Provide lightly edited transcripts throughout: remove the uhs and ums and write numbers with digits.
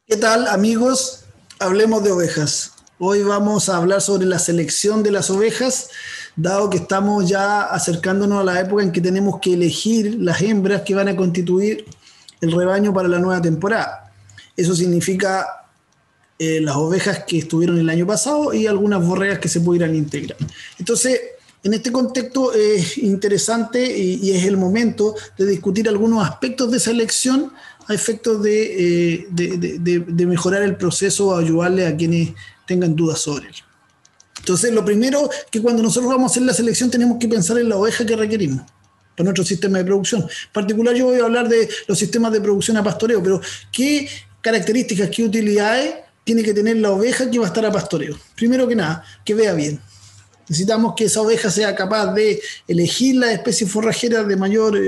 ¿Qué tal, amigos? Hablemos de ovejas. Hoy vamos a hablar sobre la selección de las ovejas, dado que estamos ya acercándonos a la época en que tenemos que elegir las hembras que van a constituir el rebaño para la nueva temporada. Eso significa las ovejas que estuvieron el año pasado y algunas borregas que se pudieran integrar. Entonces, en este contexto es interesante y es el momento de discutir algunos aspectos de esa elección a efectos de mejorar el proceso o ayudarle a quienes tengan dudas sobre él. Entonces, lo primero que cuando nosotros vamos a hacer la selección tenemos que pensar en la oveja que requerimos para nuestro sistema de producción. En particular, yo voy a hablar de los sistemas de producción a pastoreo, pero ¿qué características, qué utilidades tiene que tener la oveja que va a estar a pastoreo? Primero que nada, que vea bien. Necesitamos que esa oveja sea capaz de elegir las especies forrajeras de mayor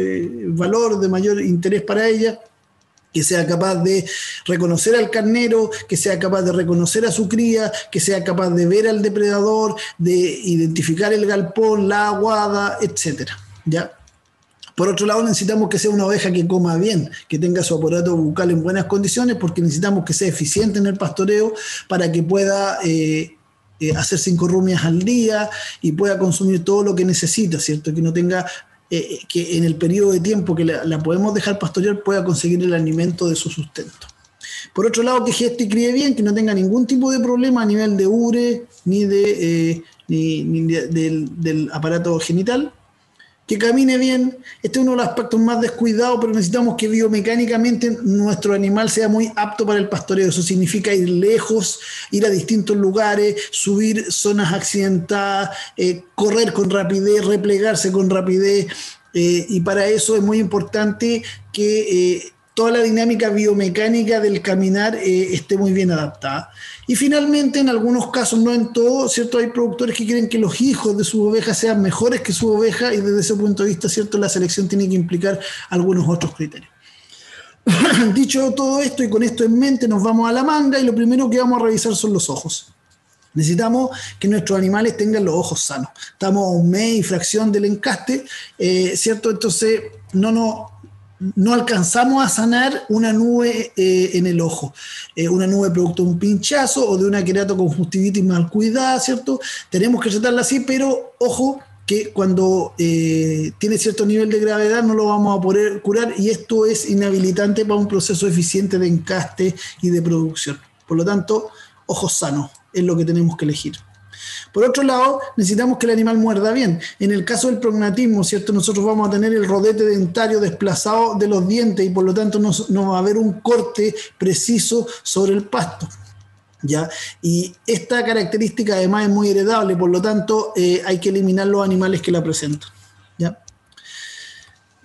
valor, de mayor interés para ella, que sea capaz de reconocer al carnero, que sea capaz de reconocer a su cría, que sea capaz de ver al depredador, de identificar el galpón, la aguada, etc. ¿Ya? Por otro lado, necesitamos que sea una oveja que coma bien, que tenga su aparato bucal en buenas condiciones, porque necesitamos que sea eficiente en el pastoreo para que pueda hacer 5 rumias al día y pueda consumir todo lo que necesita, ¿cierto? Que no tenga... que en el periodo de tiempo que la podemos dejar pastorear pueda conseguir el alimento de su sustento. Por otro lado, que geste y críe bien, que no tenga ningún tipo de problema a nivel de ubre ni del aparato genital, que camine bien. Este es uno de los aspectos más descuidados, pero necesitamos que biomecánicamente nuestro animal sea muy apto para el pastoreo. Eso significa ir lejos, ir a distintos lugares, subir zonas accidentadas, correr con rapidez, replegarse con rapidez, y para eso es muy importante que toda la dinámica biomecánica del caminar esté muy bien adaptada. Y finalmente, en algunos casos, no en todos, ¿cierto? Hay productores que quieren que los hijos de sus ovejas sean mejores que su oveja, y desde ese punto de vista, ¿cierto?, la selección tiene que implicar algunos otros criterios. Dicho todo esto y con esto en mente, nos vamos a la manga y lo primero que vamos a revisar son los ojos. Necesitamos que nuestros animales tengan los ojos sanos. Estamos a un mes y fracción del encaste, ¿cierto? Entonces, no alcanzamos a sanar una nube en el ojo, una nube producto de un pinchazo o de una queratoconjuntivitis mal cuidada, ¿cierto? Tenemos que tratarla así, pero ojo que cuando tiene cierto nivel de gravedad no lo vamos a poder curar, y esto es inhabilitante para un proceso eficiente de encaste y de producción. Por lo tanto, ojos sanos es lo que tenemos que elegir. Por otro lado, necesitamos que el animal muerda bien. En el caso del prognatismo, ¿cierto?, nosotros vamos a tener el rodete dentario desplazado de los dientes y por lo tanto no va a haber un corte preciso sobre el pasto, ¿ya? Y esta característica además es muy heredable, por lo tanto hay que eliminar los animales que la presentan, ¿ya?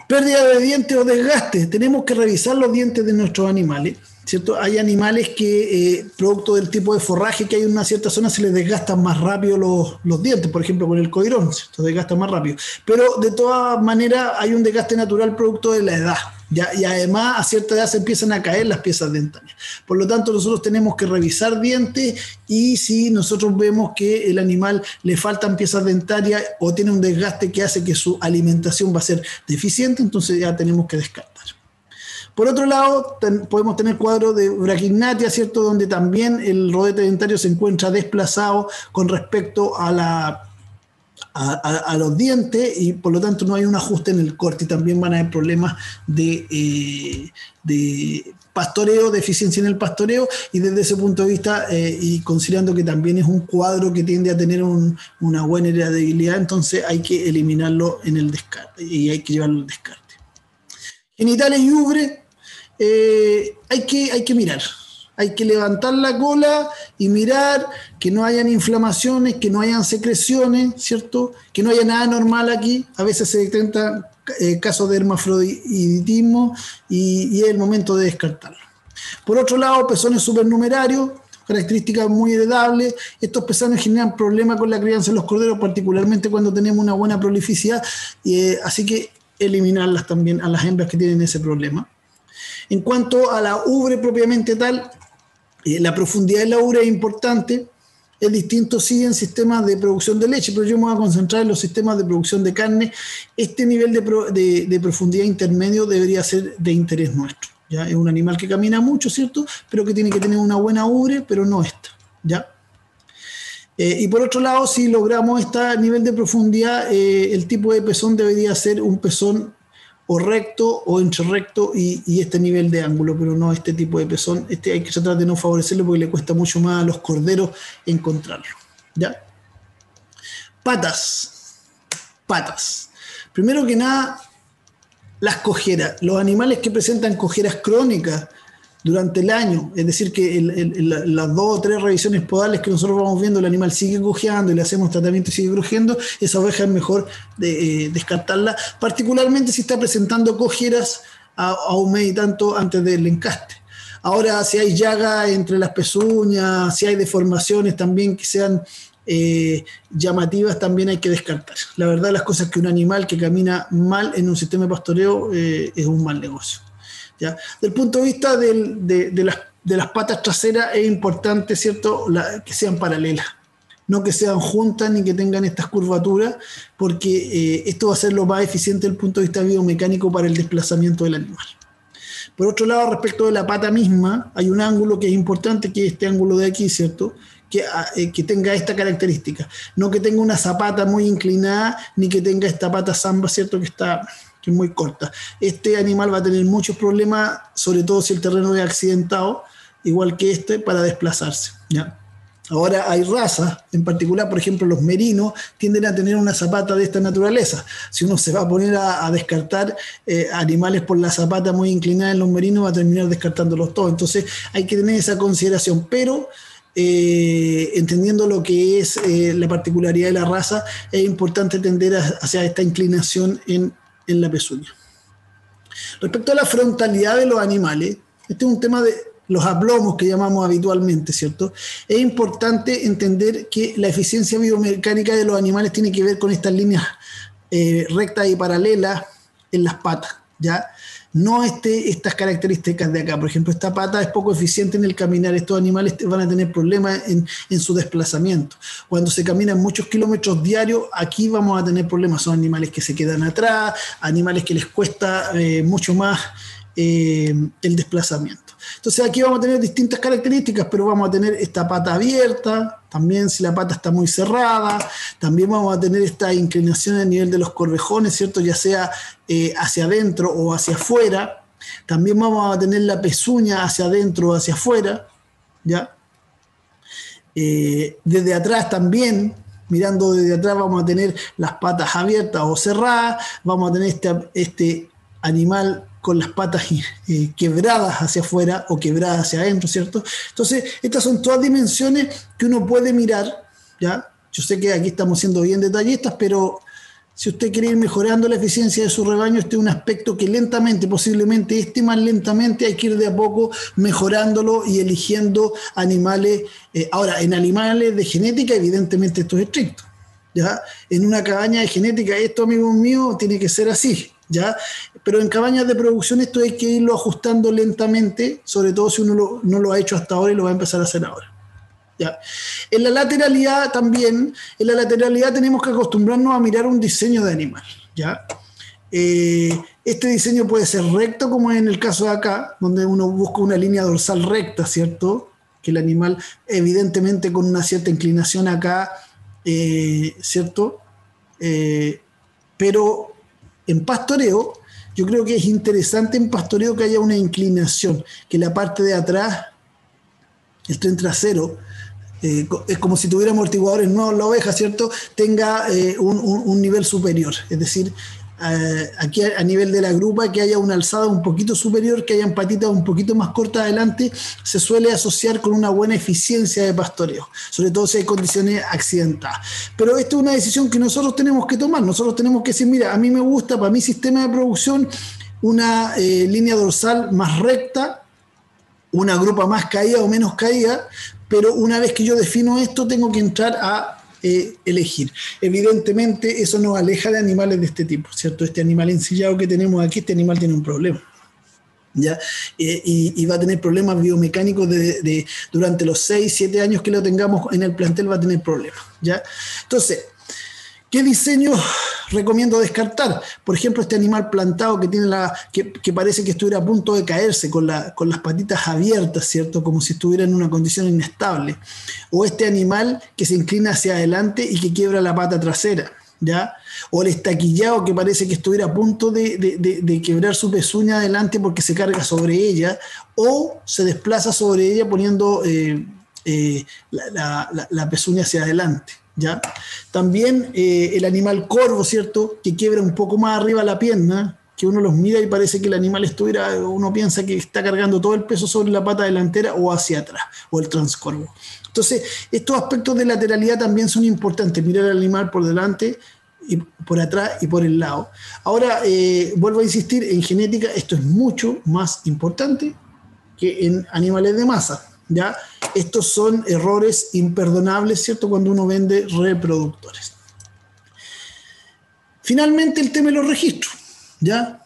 Pérdida de dientes o desgaste. Tenemos que revisar los dientes de nuestros animales, ¿cierto? Hay animales que, producto del tipo de forraje que hay en una cierta zona, se les desgastan más rápido los dientes, por ejemplo con el coirón, se desgastan más rápido. Pero de todas maneras hay un desgaste natural producto de la edad, ¿ya? Y además a cierta edad se empiezan a caer las piezas dentarias. Por lo tanto, nosotros tenemos que revisar dientes, y si nosotros vemos que el animal le faltan piezas dentarias o tiene un desgaste que hace que su alimentación va a ser deficiente, entonces ya tenemos que descartar. Por otro lado, podemos tener cuadros de braquignatia, ¿cierto?, donde también el rodete dentario se encuentra desplazado con respecto a los dientes, y por lo tanto no hay un ajuste en el corte, y también van a haber problemas de pastoreo, de eficiencia en el pastoreo, y desde ese punto de vista, y considerando que también es un cuadro que tiende a tener una buena heredabilidad, entonces hay que eliminarlo en el descarte, y hay que llevarlo al descarte. Genitales y ubre. Hay que mirar, hay que levantar la cola y mirar que no hayan inflamaciones, que no hayan secreciones, ¿cierto? Que no haya nada normal aquí. A veces se detectan casos de hermafroditismo y es el momento de descartarlo. Por otro lado, pezones supernumerarios, características muy heredables. Estos pezones generan problemas con la crianza de los corderos, particularmente cuando tenemos una buena prolificidad, así que eliminarlas también a las hembras que tienen ese problema. En cuanto a la ubre propiamente tal, la profundidad de la ubre es importante. Es distinto, sí, en sistemas de producción de leche, pero yo me voy a concentrar en los sistemas de producción de carne. Este nivel de profundidad intermedio debería ser de interés nuestro. ¿ya? Es un animal que camina mucho, ¿cierto? Pero que tiene que tener una buena ubre, pero no esta, ¿ya? Y por otro lado, si logramos este nivel de profundidad, el tipo de pezón debería ser un pezón o recto o entre recto y este nivel de ángulo, pero no este tipo de pezón. Este hay que tratar de no favorecerlo porque le cuesta mucho más a los corderos encontrarlo, ¿ya? Patas. Primero que nada, las cojeras. Los animales que presentan cojeras crónicas durante el año, es decir, que las 2 o 3 revisiones podales que nosotros vamos viendo, el animal sigue cojeando y le hacemos tratamiento y sigue cojeando, esa oveja es mejor descartarla, particularmente si está presentando cojeras a un mes y tanto antes del encaste. Ahora, si hay llagas entre las pezuñas, si hay deformaciones también que sean llamativas, también hay que descartar. La verdad, las cosas que un animal que camina mal en un sistema de pastoreo es un mal negocio, ¿ya? Del punto de vista de las patas traseras es importante, ¿cierto?, que sean paralelas, no que sean juntas ni que tengan estas curvaturas, porque esto va a ser lo más eficiente desde el punto de vista biomecánico para el desplazamiento del animal. Por otro lado, respecto de la pata misma, hay un ángulo que es importante, que es este ángulo de aquí, ¿cierto?, que tenga esta característica, no que tenga una zapata muy inclinada, ni que tenga esta pata zamba, ¿cierto?, que es muy corta. Este animal va a tener muchos problemas, sobre todo si el terreno es accidentado, igual que este, para desplazarse, ¿ya? Ahora hay razas, en particular, por ejemplo, los merinos tienden a tener una zapata de esta naturaleza. Si uno se va a poner a descartar animales por la zapata muy inclinada en los merinos, va a terminar descartándolos todos. Entonces hay que tener esa consideración, pero entendiendo lo que es la particularidad de la raza, es importante tender hacia esta inclinación en la pezuña. Respecto a la frontalidad de los animales, este es un tema de los aplomos que llamamos habitualmente, ¿cierto? Es importante entender que la eficiencia biomecánica de los animales tiene que ver con estas líneas rectas y paralelas en las patas, ¿ya? No estas características de acá. Por ejemplo, esta pata es poco eficiente en el caminar. Estos animales van a tener problemas en su desplazamiento. Cuando se caminan muchos kilómetros diarios, aquí vamos a tener problemas. Son animales que se quedan atrás, animales que les cuesta mucho más el desplazamiento. Entonces aquí vamos a tener distintas características, pero vamos a tener esta pata abierta, también si la pata está muy cerrada, también vamos a tener esta inclinación a nivel de los corvejones, ¿cierto?, ya sea hacia adentro o hacia afuera. También vamos a tener la pezuña hacia adentro o hacia afuera, ¿ya? Desde atrás también, mirando desde atrás, vamos a tener las patas abiertas o cerradas, vamos a tener este animal con las patas quebradas hacia afuera o quebradas hacia adentro, ¿cierto? Entonces, estas son todas dimensiones que uno puede mirar, ¿ya? Yo sé que aquí estamos siendo bien detallistas, pero si usted quiere ir mejorando la eficiencia de su rebaño, este es un aspecto que lentamente, posiblemente más lentamente, hay que ir de a poco mejorándolo y eligiendo animales. Ahora, en animales de genética, evidentemente esto es estricto, ¿ya? En una cabaña de genética, esto, amigos míos, tiene que ser así, ¿ya? Pero en cabañas de producción esto hay que irlo ajustando lentamente, sobre todo si uno no lo ha hecho hasta ahora y lo va a empezar a hacer ahora, ¿ya? En la lateralidad también, tenemos que acostumbrarnos a mirar un diseño de animal, ¿ya? Este diseño puede ser recto, como en el caso de acá, donde uno busca una línea dorsal recta, ¿cierto? Que el animal, evidentemente, con una cierta inclinación acá, ¿cierto? Pero en pastoreo, yo creo que es interesante en pastoreo que haya una inclinación, que la parte de atrás, el tren trasero, es como si tuviera amortiguadores nuevos la oveja, ¿cierto?, tenga un nivel superior. Es decir, aquí a nivel de la grupa, que haya una alzada un poquito superior, que hayan patitas un poquito más cortas adelante, se suele asociar con una buena eficiencia de pastoreo, sobre todo si hay condiciones accidentadas. Pero esta es una decisión que nosotros tenemos que tomar. Nosotros tenemos que decir, mira, a mí me gusta, para mi sistema de producción, una línea dorsal más recta, una grupa más caída o menos caída, pero una vez que yo defino esto, tengo que entrar a elegir. Evidentemente, eso nos aleja de animales de este tipo, ¿cierto? Este animal ensillado que tenemos aquí, este animal tiene un problema, ¿ya? Y va a tener problemas biomecánicos durante los 6, 7 años que lo tengamos en el plantel, va a tener problemas, ¿ya? Entonces, ¿Qué diseño recomiendo descartar? Por ejemplo, este animal plantado que tiene que parece que estuviera a punto de caerse con las patitas abiertas, ¿cierto? Como si estuviera en una condición inestable. O este animal que se inclina hacia adelante y que quiebra la pata trasera, ¿ya? O el estaquillado que parece que estuviera a punto de quebrar su pezuña adelante porque se carga sobre ella o se desplaza sobre ella poniendo la pezuña hacia adelante, ¿ya? También el animal corvo, ¿cierto? Que quiebra un poco más arriba la pierna, que uno los mira y parece que el animal uno piensa que está cargando todo el peso sobre la pata delantera o hacia atrás, o el transcorvo. Entonces, estos aspectos de lateralidad también son importantes, mirar al animal por delante, y por atrás y por el lado. Ahora, vuelvo a insistir, en genética esto es mucho más importante que en animales de masa, ¿ya? Estos son errores imperdonables, ¿cierto?, cuando uno vende reproductores. Finalmente, el tema de los registros, ¿ya?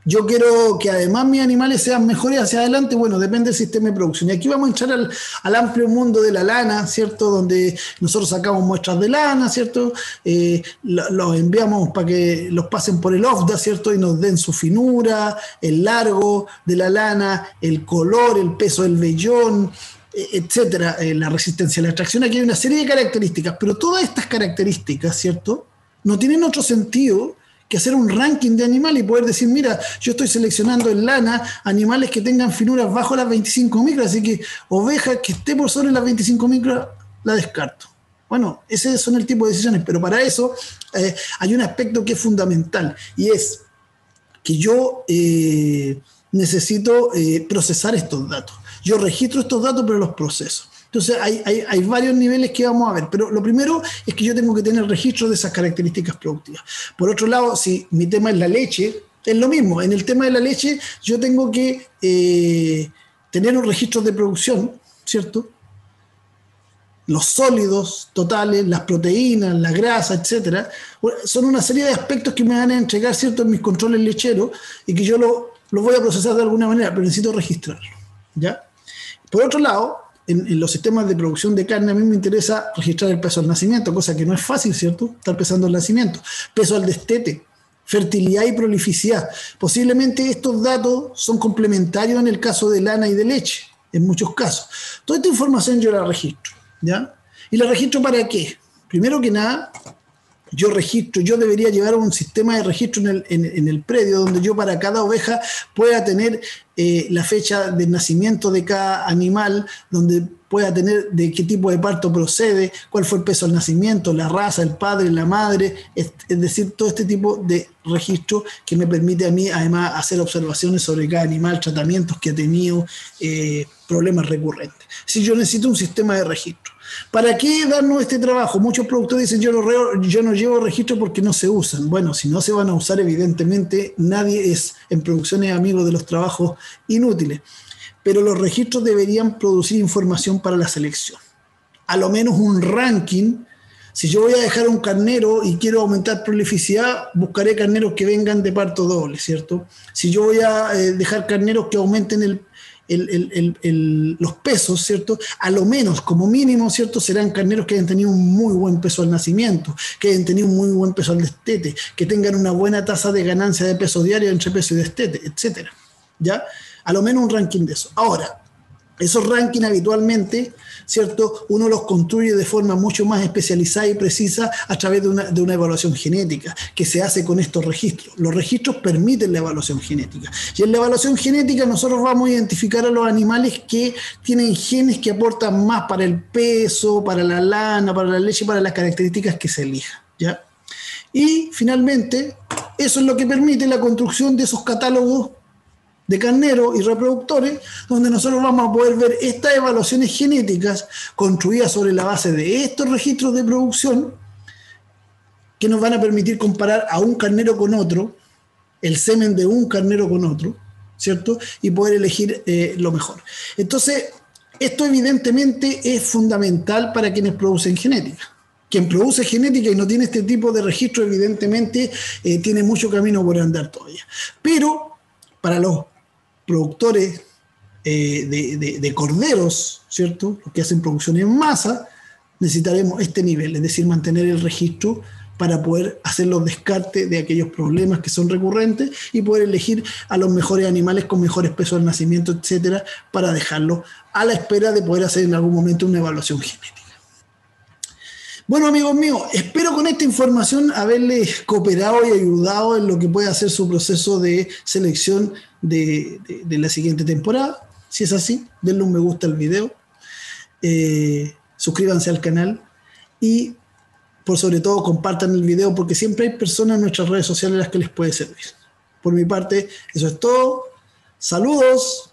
Yo quiero que además mis animales sean mejores hacia adelante, bueno, depende del sistema de producción. Y aquí vamos a entrar al amplio mundo de la lana, ¿cierto? Donde nosotros sacamos muestras de lana, ¿cierto? Los enviamos para que los pasen por el OFDA, ¿cierto? Y nos den su finura, el largo de la lana, el color, el peso del vellón, etcétera, la resistencia a la extracción. Aquí hay una serie de características, pero todas estas características, ¿cierto?, no tienen otro sentido que hacer un ranking de animales y poder decir, mira, yo estoy seleccionando en lana animales que tengan finuras bajo las 25 micras, así que oveja que esté por sobre las 25 micras la descarto. Bueno, ese son el tipo de decisiones, pero para eso hay un aspecto que es fundamental y es que yo necesito procesar estos datos. Yo registro estos datos, pero los proceso. Entonces hay varios niveles que vamos a ver, pero lo primero es que yo tengo que tener registro de esas características productivas. Por otro lado, si mi tema es la leche, es lo mismo. En el tema de la leche yo tengo que tener un registro de producción, ¿cierto? Los sólidos totales, las proteínas, la grasa, etcétera, son una serie de aspectos que me van a entregar, ¿cierto?, en mis controles lecheros y que yo lo voy a procesar de alguna manera, pero necesito registrarlo, ¿ya? Por otro lado, en los sistemas de producción de carne a mí me interesa registrar el peso al nacimiento, cosa que no es fácil, ¿cierto?, estar pesando el nacimiento. Peso al destete, fertilidad y prolificidad. Posiblemente estos datos son complementarios en el caso de lana y de leche, en muchos casos. Toda esta información yo la registro, ¿ya? ¿Y la registro para qué? Primero que nada, yo debería llevar un sistema de registro en el predio donde yo para cada oveja pueda tener la fecha de nacimiento de cada animal, donde pueda tener de qué tipo de parto procede, cuál fue el peso al nacimiento, la raza, el padre, la madre, es decir, todo este tipo de registro que me permite a mí además hacer observaciones sobre cada animal, tratamientos que ha tenido, problemas recurrentes. Si yo necesito un sistema de registro. ¿Para qué darnos este trabajo? Muchos productores dicen yo no llevo registro porque no se usan. Bueno, si no se van a usar, evidentemente nadie en producción es amigo de los trabajos inútiles. Pero los registros deberían producir información para la selección. A lo menos un ranking. Si yo voy a dejar un carnero y quiero aumentar prolificidad, buscaré carneros que vengan de parto doble, ¿cierto? Si yo voy a dejar carneros que aumenten los pesos, ¿cierto? A lo menos, como mínimo, ¿cierto? Serán carneros que hayan tenido un muy buen peso al nacimiento, que hayan tenido un muy buen peso al destete, que tengan una buena tasa de ganancia de peso diario entre peso y destete, etcétera, ¿ya? A lo menos un ranking de eso. Ahora, esos rankings habitualmente, ¿cierto?, uno los construye de forma mucho más especializada y precisa a través de una evaluación genética que se hace con estos registros. Los registros permiten la evaluación genética. Y en la evaluación genética nosotros vamos a identificar a los animales que tienen genes que aportan más para el peso, para la lana, para la leche, para las características que se elijan, ¿ya? Y finalmente, eso es lo que permite la construcción de esos catálogos de carneros y reproductores, donde nosotros vamos a poder ver estas evaluaciones genéticas construidas sobre la base de estos registros de producción que nos van a permitir comparar a un carnero con otro, el semen de un carnero con otro, ¿cierto? Y poder elegir lo mejor. Entonces, esto evidentemente es fundamental para quienes producen genética. Quien produce genética y no tiene este tipo de registro, evidentemente tiene mucho camino por andar todavía. Pero para los productores de corderos, ¿cierto?, los que hacen producción en masa, necesitaremos este nivel, es decir, mantener el registro para poder hacer los descartes de aquellos problemas que son recurrentes y poder elegir a los mejores animales con mejores pesos al nacimiento, etcétera, para dejarlos a la espera de poder hacer en algún momento una evaluación genética. Bueno, amigos míos, espero con esta información haberles cooperado y ayudado en lo que pueda ser su proceso de selección de la siguiente temporada. Si es así, denle un me gusta al video, suscríbanse al canal y por sobre todo compartan el video, porque siempre hay personas en nuestras redes sociales a las que les puede servir. Por mi parte, eso es todo. Saludos.